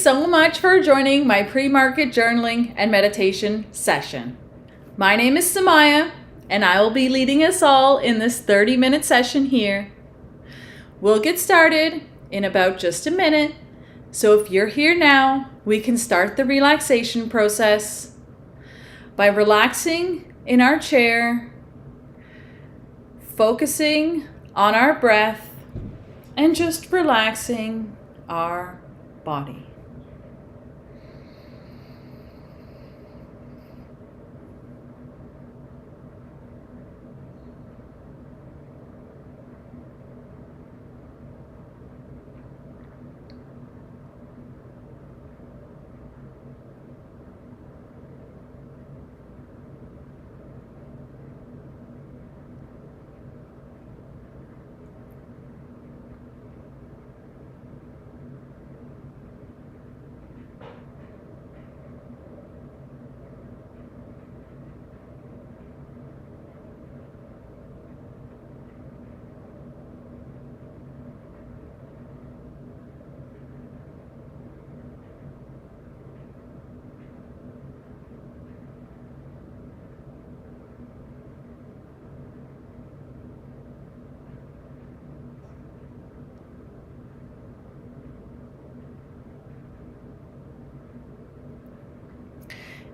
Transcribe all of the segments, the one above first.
so much for joining my pre-market journaling and meditation session. My name is Samaya, and I will be leading us all in this 30-minute session here. We'll get started in about just a minute, so if you're here now, we can start the relaxation process by relaxing in our chair, focusing on our breath, and just relaxing our body.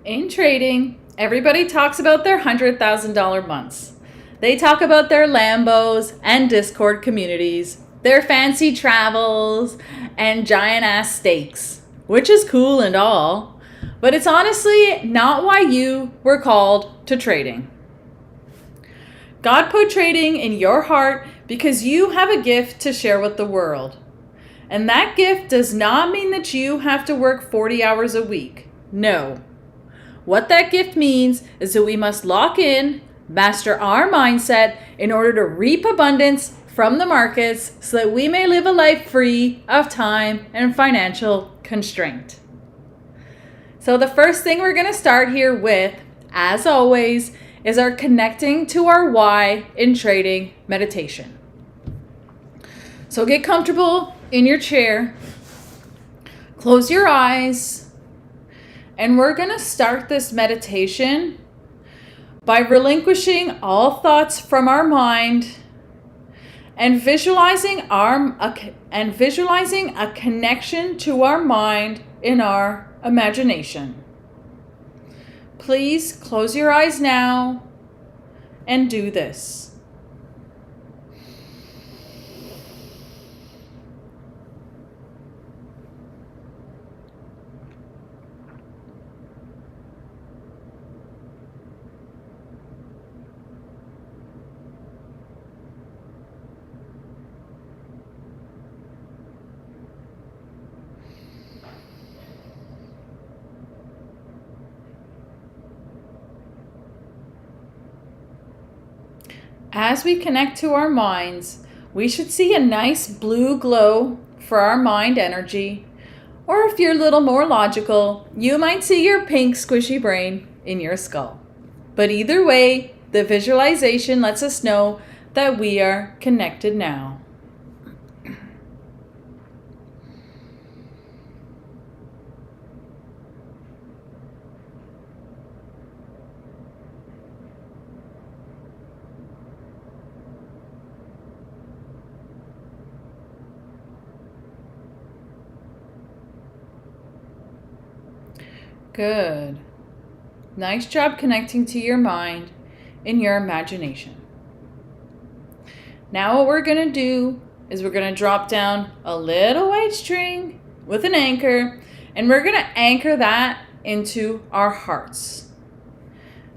In trading, everybody talks about their $100,000 months. They talk about their Lambos and Discord communities, their fancy travels, and giant-ass steaks, which is cool and all, but it's honestly not why you were called to trading. God put trading in your heart because you have a gift to share with the world. And that gift does not mean that you have to work 40 hours a week. No. What that gift means is that we must lock in, master our mindset in order to reap abundance from the markets so that we may live a life free of time and financial constraint. So the first thing we're going to start here with, as always, is our connecting to our why in trading meditation. So get comfortable in your chair, close your eyes, and we're going to start this meditation by relinquishing all thoughts from our mind and visualizing a connection to our mind in our imagination. Please close your eyes now and do this. As we connect to our minds, we should see a nice blue glow for our mind energy. Or if you're a little more logical, you might see your pink squishy brain in your skull. But either way, the visualization lets us know that we are connected now. Good. Nice job connecting to your mind in your imagination. Now what we're going to do is we're going to drop down a little white string with an anchor, and we're going to anchor that into our hearts.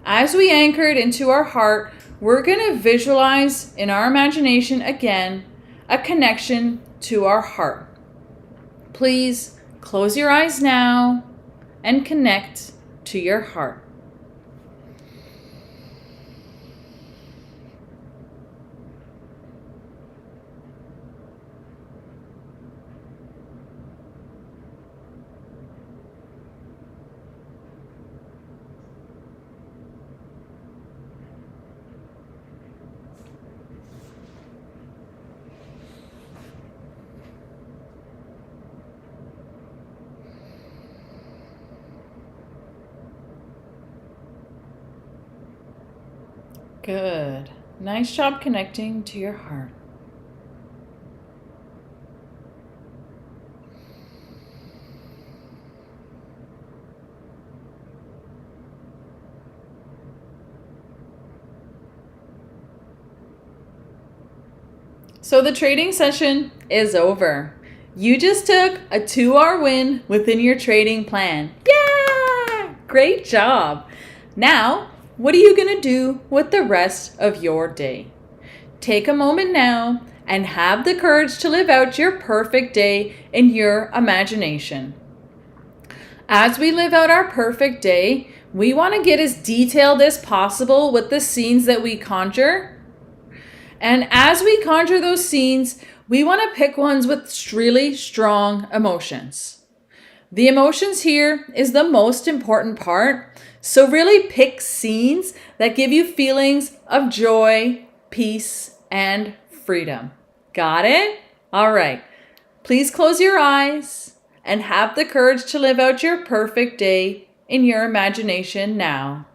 As we anchor it into our heart, we're going to visualize in our imagination again a connection to our heart. Please close your eyes now and connect to your heart. Good. Nice job connecting to your heart. So the trading session is over. You just took a 2-hour win within your trading plan. Yeah! Great job. Now, what are you going to do with the rest of your day? Take a moment now and have the courage to live out your perfect day in your imagination. As we live out our perfect day, we want to get as detailed as possible with the scenes that we conjure. And as we conjure those scenes, we want to pick ones with really strong emotions. The emotions here is the most important part. So really pick scenes that give you feelings of joy, peace, and freedom. Got it? All right. Please close your eyes and have the courage to live out your perfect day in your imagination now.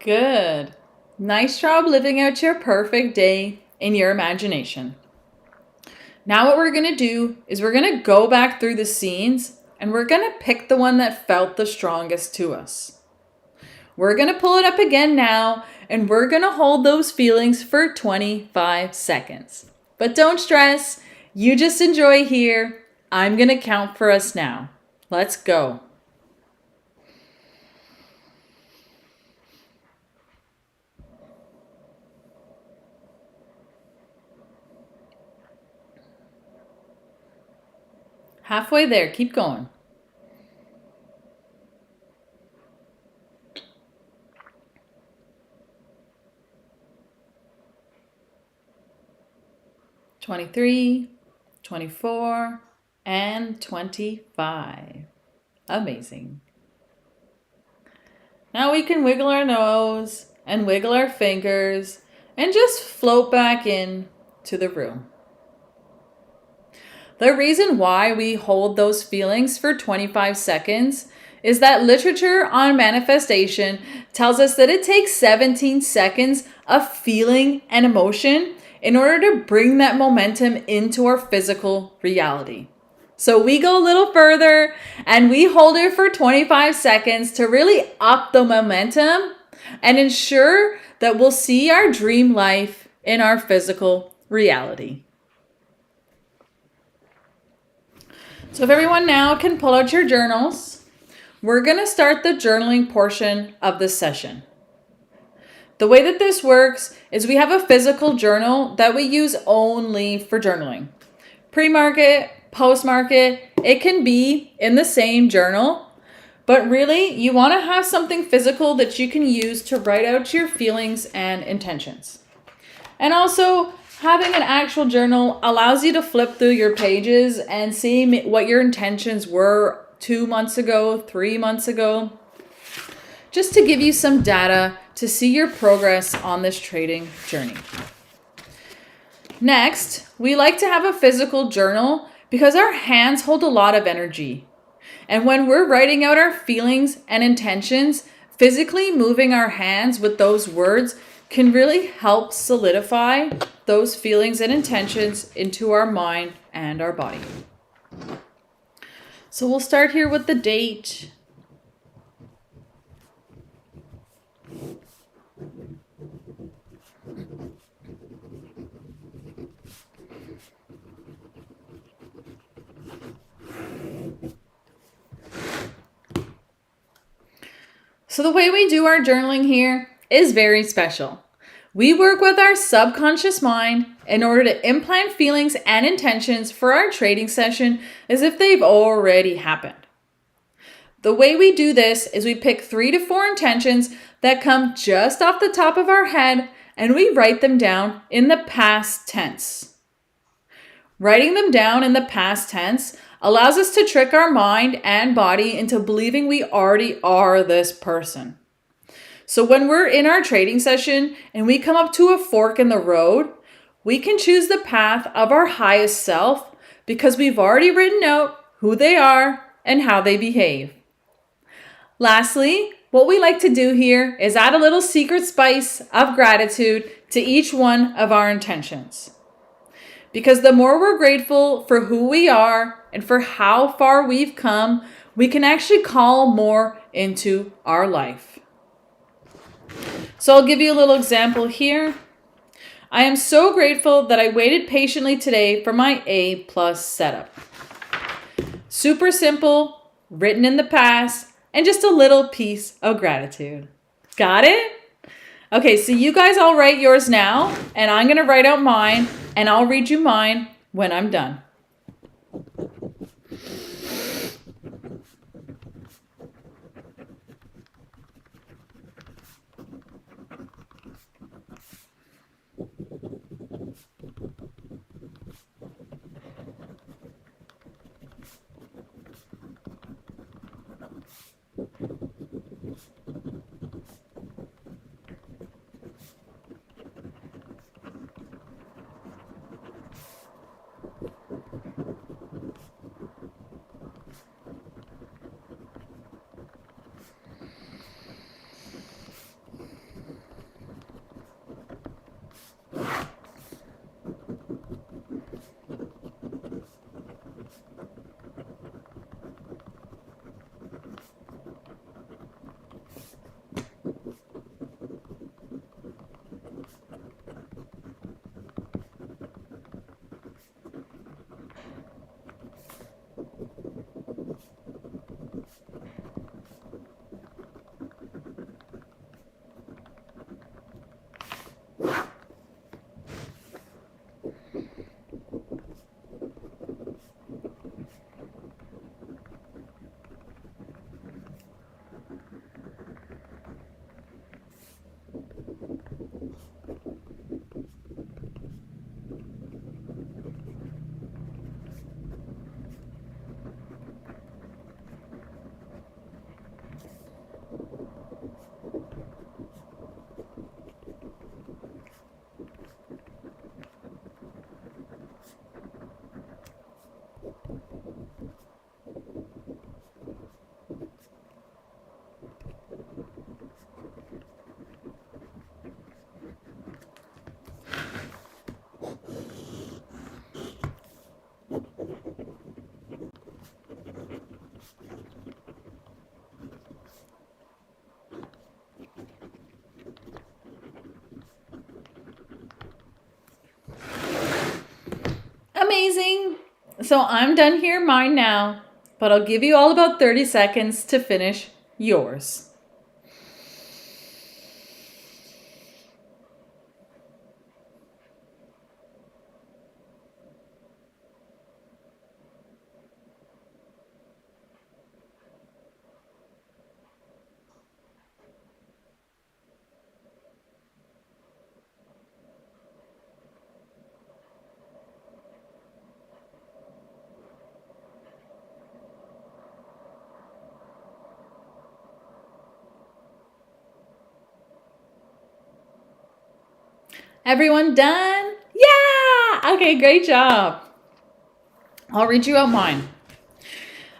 Good. Nice job living out your perfect day in your imagination. Now what we're going to do is we're going to go back through the scenes and we're going to pick the one that felt the strongest to us. We're going to pull it up again now and we're going to hold those feelings for 25 seconds. But don't stress. You just enjoy here. I'm going to count for us now. Let's go. Halfway there. Keep going. 23, 24, and 25. Amazing. Now we can wiggle our nose and wiggle our fingers and just float back in to the room. The reason why we hold those feelings for 25 seconds is that literature on manifestation tells us that it takes 17 seconds of feeling and emotion in order to bring that momentum into our physical reality. So we go a little further and we hold it for 25 seconds to really up the momentum and ensure that we'll see our dream life in our physical reality. So if everyone now can pull out your journals, we're going to start the journaling portion of the session. The way that this works is we have a physical journal that we use only for journaling. Pre-market, post-market, it can be in the same journal, but really you want to have something physical that you can use to write out your feelings and intentions. And also, having an actual journal allows you to flip through your pages and see what your intentions were 2 months ago, 3 months ago, just to give you some data to see your progress on this trading journey. Next, we like to have a physical journal because our hands hold a lot of energy. And when we're writing out our feelings and intentions, physically moving our hands with those words can really help solidify those feelings and intentions into our mind and our body. So we'll start here with the date. So the way we do our journaling here is very special. We work with our subconscious mind in order to implant feelings and intentions for our trading session as if they've already happened. The way we do this is we pick 3 to 4 intentions that come just off the top of our head and we write them down in the past tense. Writing them down in the past tense allows us to trick our mind and body into believing we already are this person. So when we're in our trading session and we come up to a fork in the road, we can choose the path of our highest self because we've already written out who they are and how they behave. Lastly, what we like to do here is add a little secret spice of gratitude to each one of our intentions. Because the more we're grateful for who we are and for how far we've come, we can actually call more into our life. So I'll give you a little example here. I am so grateful that I waited patiently today for my A+ setup. Super simple, written in the past, and just a little piece of gratitude. Got it? Okay, so you guys all write yours now, and I'm going to write out mine, and I'll read you mine when I'm done. Amazing. So I'm done here, mine now, but I'll give you all about 30 seconds to finish yours. Everyone done? Yeah! Okay, great job. I'll read you out mine.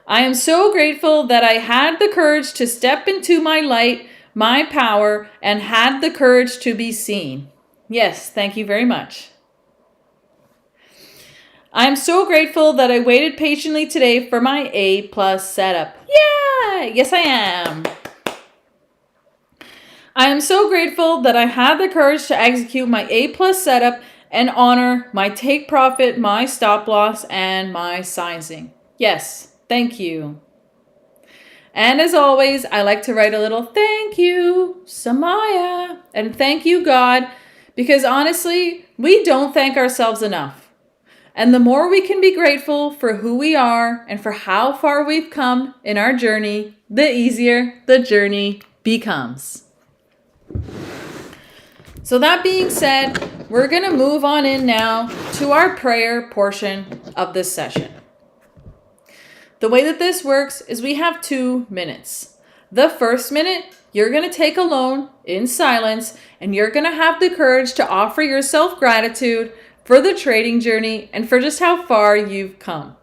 I am so grateful that I had the courage to step into my light, my power, and had the courage to be seen. Yes, thank you very much. I am so grateful that I waited patiently today for my A+ setup. Yeah! Yes, I am. I am so grateful that I had the courage to execute my A+ setup and honor my take profit, my stop loss, and my sizing. Yes, thank you. And as always, I like to write a little thank you, Samaya, and thank you, God, because honestly, we don't thank ourselves enough. And the more we can be grateful for who we are and for how far we've come in our journey, the easier the journey becomes. So that being said, we're going to move on in now to our prayer portion of this session. The way that this works is we have 2 minutes. The first minute, you're going to take alone in silence, and you're going to have the courage to offer yourself gratitude for the trading journey and for just how far you've come.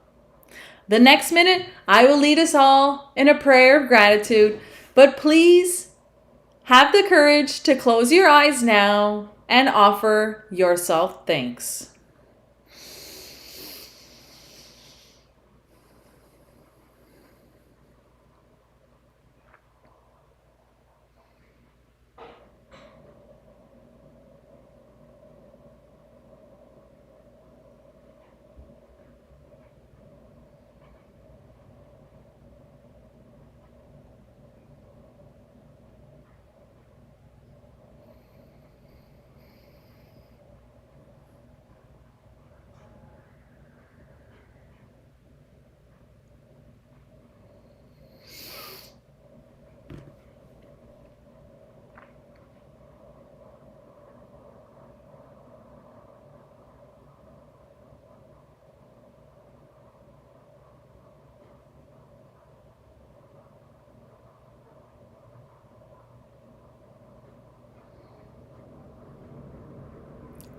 The next minute, I will lead us all in a prayer of gratitude, but please have the courage to close your eyes now and offer yourself thanks.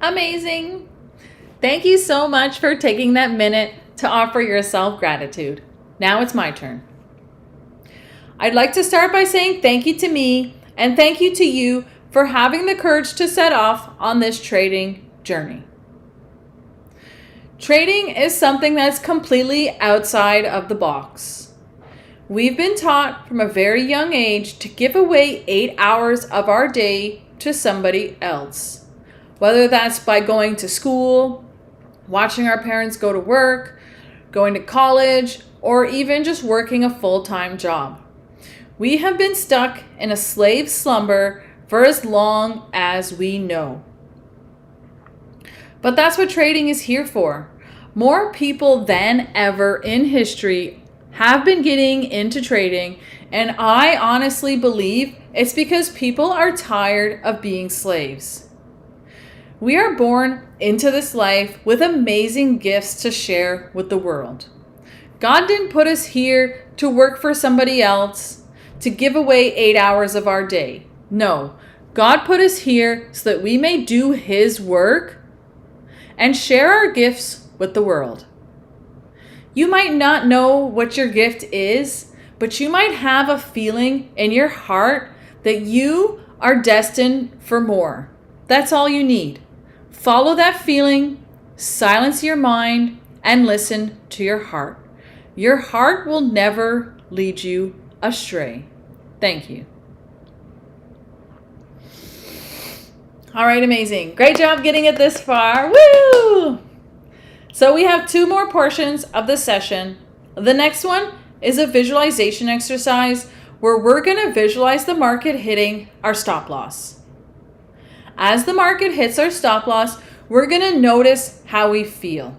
Amazing! Thank you so much for taking that minute to offer yourself gratitude. Now it's my turn. I'd like to start by saying thank you to me and thank you to you for having the courage to set off on this trading journey. Trading is something that's completely outside of the box. We've been taught from a very young age to give away 8 hours of our day to somebody else, whether that's by going to school, watching our parents go to work, going to college, or even just working a full-time job. We have been stuck in a slave slumber for as long as we know. But that's what trading is here for. More people than ever in history have been getting into trading, and I honestly believe it's because people are tired of being slaves. We are born into this life with amazing gifts to share with the world. God didn't put us here to work for somebody else, to give away 8 hours of our day. No, God put us here so that we may do His work and share our gifts with the world. You might not know what your gift is, but you might have a feeling in your heart that you are destined for more. That's all you need. Follow that feeling, silence your mind, and listen to your heart. Your heart will never lead you astray. Thank you. All right, amazing. Great job getting it this far. Woo! So we have 2 more portions of the session. The next one is a visualization exercise where we're going to visualize the market hitting our stop loss. As the market hits our stop loss, we're going to notice how we feel.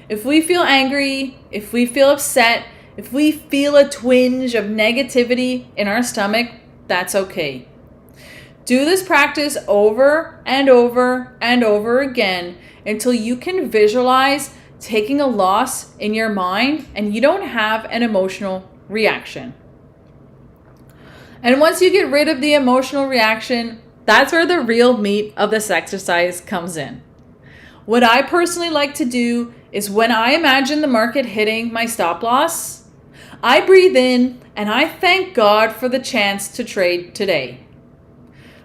If we feel angry, if we feel upset, if we feel a twinge of negativity in our stomach, that's okay. Do this practice over and over and over again until you can visualize taking a loss in your mind and you don't have an emotional reaction. And once you get rid of the emotional reaction, that's where the real meat of this exercise comes in. What I personally like to do is when I imagine the market hitting my stop loss, I breathe in and I thank God for the chance to trade today.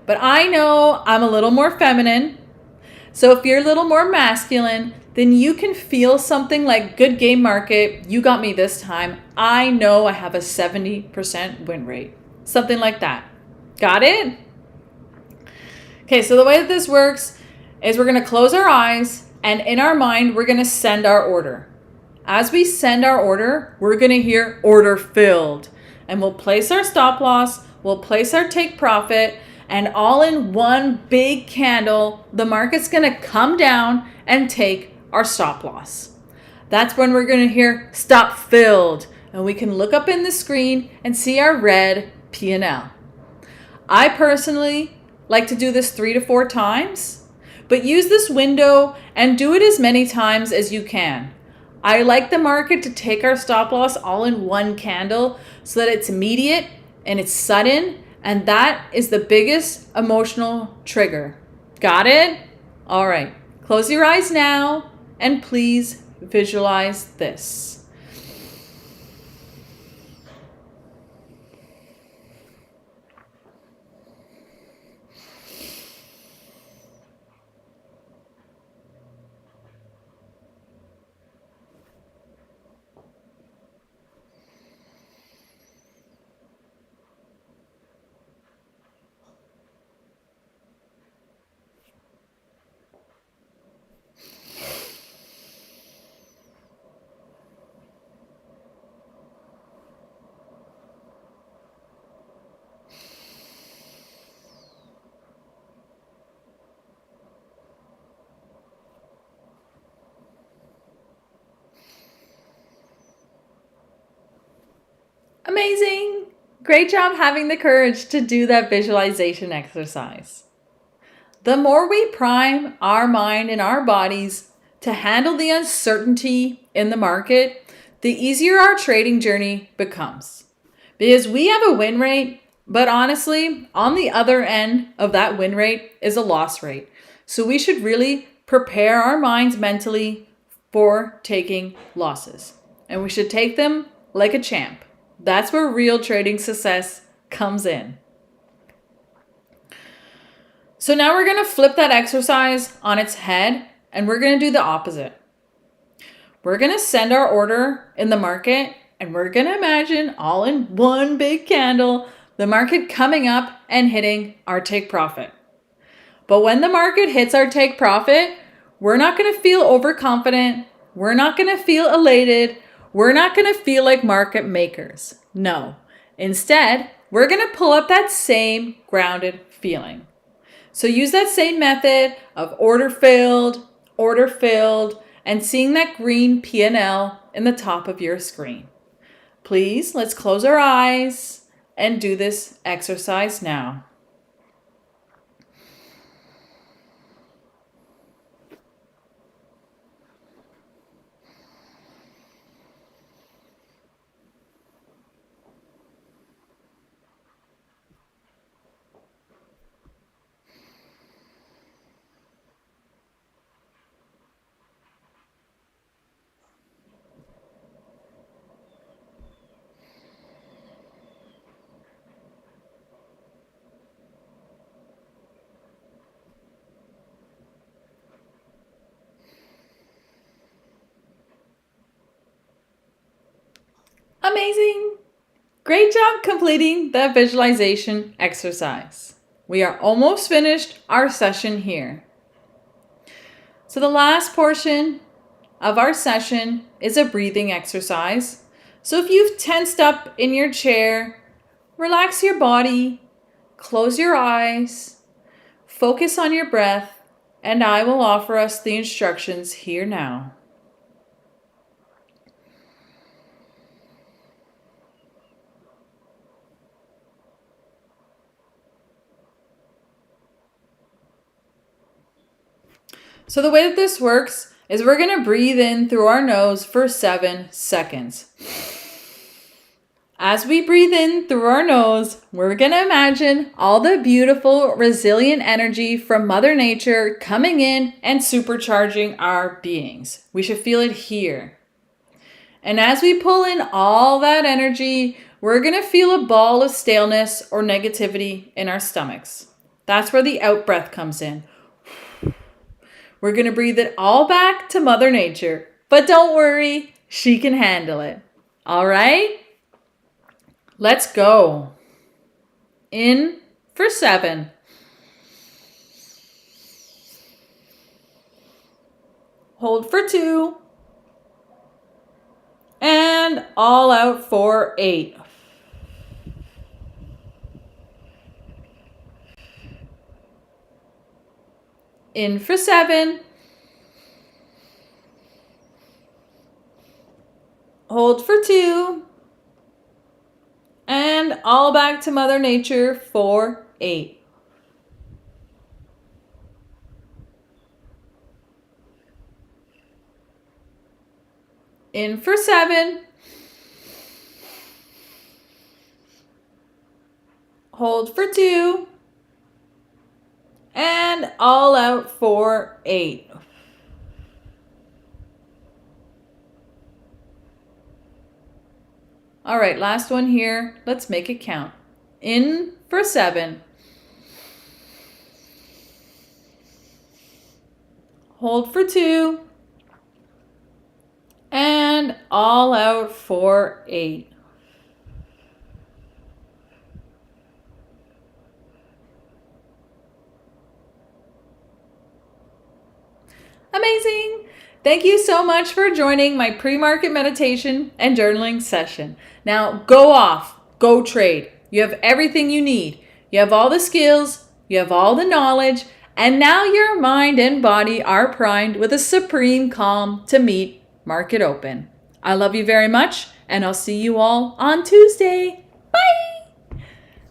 But I know I'm a little more feminine, so if you're a little more masculine, then you can feel something like good game market, you got me this time. I know I have a 70% win rate. Something like that. Got it? Okay, so the way that this works is we're going to close our eyes and in our mind, we're going to send our order. As we send our order, we're going to hear order filled. and we'll place our stop loss, we'll place our take profit, and all in one big candle, the market's going to come down and take our stop loss. That's when we're going to hear stop filled, and we can look up in the screen and see our red P&L. I personally like to do this 3 to 4 times, but use this window and do it as many times as you can. I like the market to take our stop loss all in one candle so that it's immediate and it's sudden, and that is the biggest emotional trigger. Got it? All right. Close your eyes now and please visualize this. Amazing! Great job having the courage to do that visualization exercise. The more we prime our mind and our bodies to handle the uncertainty in the market, the easier our trading journey becomes. Because we have a win rate, but honestly, on the other end of that win rate is a loss rate. So we should really prepare our minds mentally for taking losses. And we should take them like a champ. That's where real trading success comes in. So now we're going to flip that exercise on its head and we're going to do the opposite. We're going to send our order in the market and we're going to imagine all in one big candle, the market coming up and hitting our take profit. But when the market hits our take profit, we're not going to feel overconfident. We're not going to feel elated. We're not going to feel like market makers. No. Instead, we're going to pull up that same grounded feeling. So use that same method of order filled, and seeing that green P&L in the top of your screen. Please, let's close our eyes and do this exercise now. Amazing! Great job completing the visualization exercise. We are almost finished our session here. So the last portion of our session is a breathing exercise. So if you've tensed up in your chair, relax your body, close your eyes, focus on your breath, and I will offer us the instructions here now. So the way that this works is we're going to breathe in through our nose for 7 seconds. As we breathe in through our nose, we're going to imagine all the beautiful, resilient energy from Mother Nature coming in and supercharging our beings. We should feel it here. And as we pull in all that energy, we're going to feel a ball of staleness or negativity in our stomachs. That's where the out breath comes in. We're going to breathe it all back to Mother Nature. But don't worry, she can handle it. All right? Let's go. In for 7. Hold for 2. And all out for 8. In for 7. Hold for 2. And all back to Mother Nature for 8. In for 7. Hold for 2. And all out for 8. All right, last one here. Let's make it count. In for 7. Hold for 2. And all out for 8. Amazing! Thank you so much for joining my pre-market meditation and journaling session. Now go off, go trade. You have everything you need. You have all the skills, you have all the knowledge, and now your mind and body are primed with a supreme calm to meet market open. I love you very much, and I'll see you all on Tuesday.